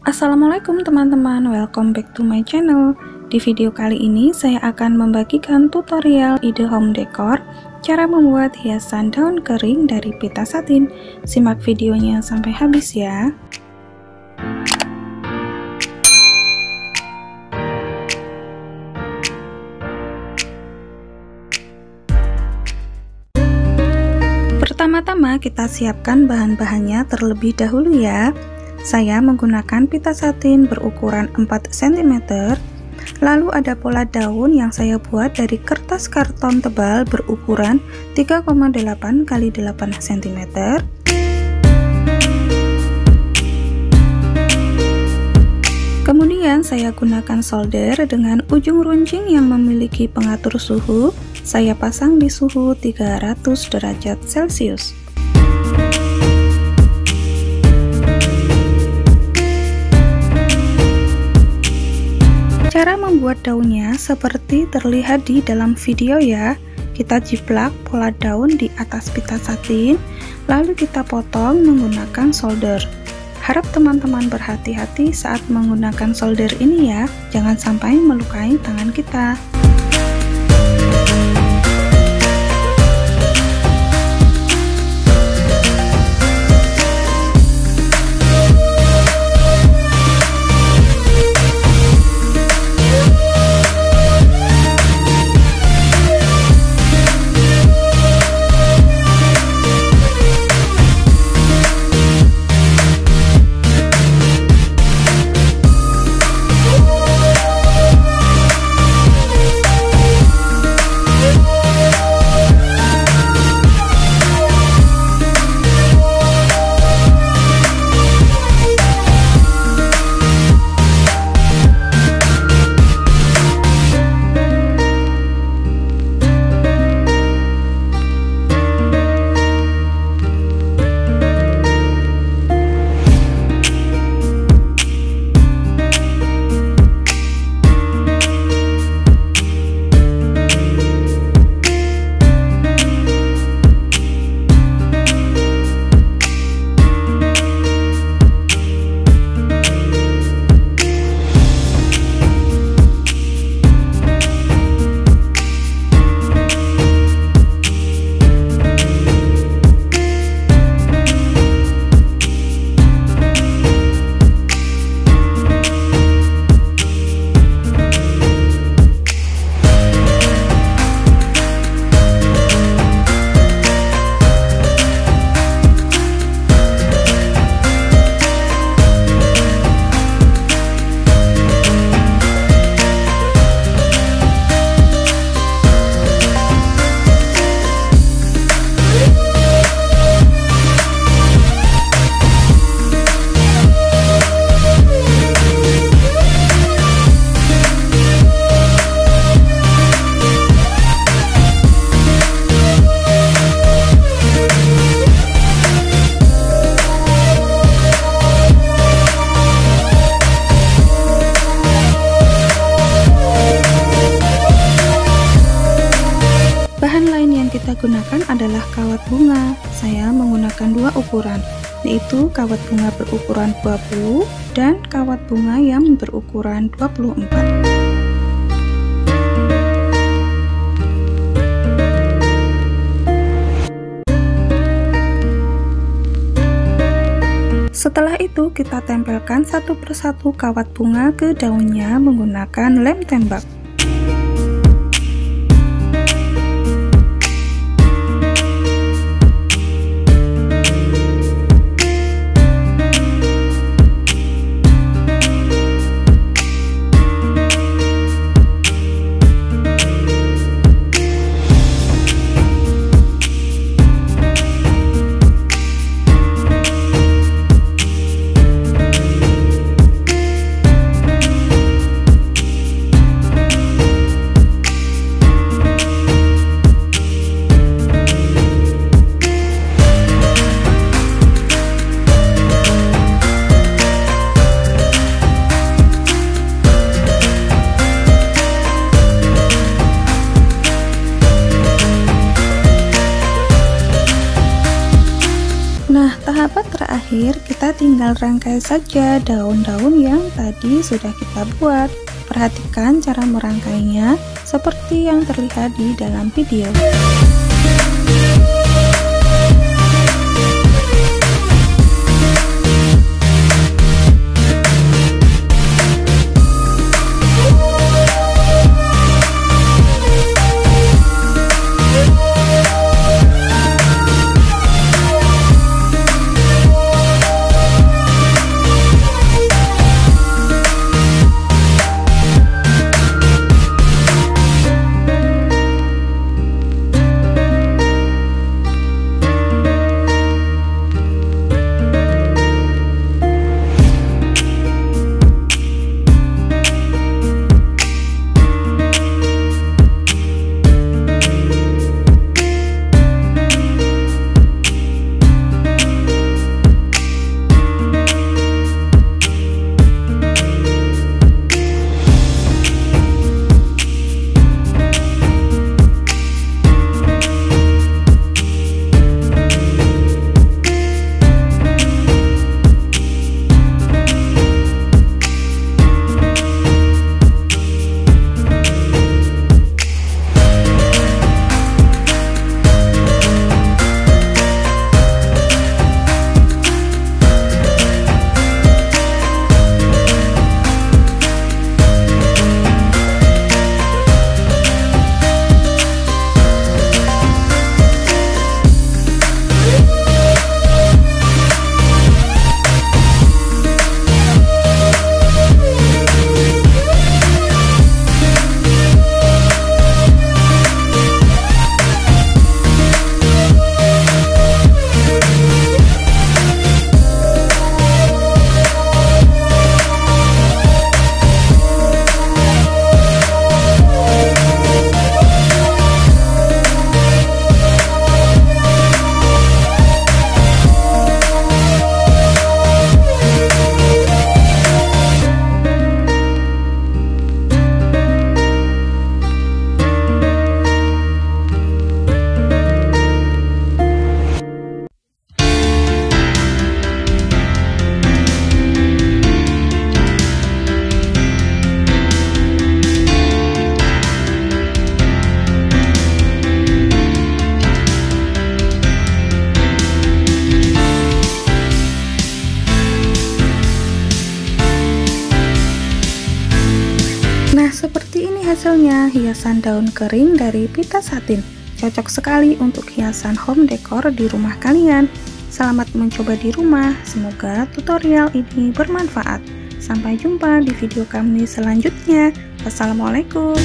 Assalamualaikum teman-teman, welcome back to my channel. Di video kali ini saya akan membagikan tutorial ide home decor, cara membuat hiasan daun kering dari pita satin. Simak videonya sampai habis ya. Pertama-tama kita siapkan bahan-bahannya terlebih dahulu ya. Saya menggunakan pita satin berukuran 4 cm. Lalu ada pola daun yang saya buat dari kertas karton tebal berukuran 3,8 x 8 cm. Kemudian saya gunakan solder dengan ujung runcing yang memiliki pengatur suhu. Saya pasang di suhu 300 derajat Celcius. Cara membuat daunnya seperti terlihat di dalam video ya. Kita jiplak pola daun di atas pita satin, lalu kita potong menggunakan solder. Harap teman-teman berhati-hati saat menggunakan solder ini ya, jangan sampai melukai tangan kita. Bahan lain yang kita gunakan adalah kawat bunga. Saya menggunakan dua ukuran, yaitu kawat bunga berukuran 20 dan kawat bunga yang berukuran 24. Setelah itu kita tempelkan satu persatu kawat bunga ke daunnya menggunakan lem tembak. terakhir, kita tinggal rangkai saja daun-daun yang tadi sudah kita buat. Perhatikan cara merangkainya seperti yang terlihat di dalam video. Nah, seperti ini hasilnya hiasan daun kering dari pita satin. Cocok sekali untuk hiasan home decor di rumah kalian. Selamat mencoba di rumah, semoga tutorial ini bermanfaat. Sampai jumpa di video kami selanjutnya. Wassalamualaikum.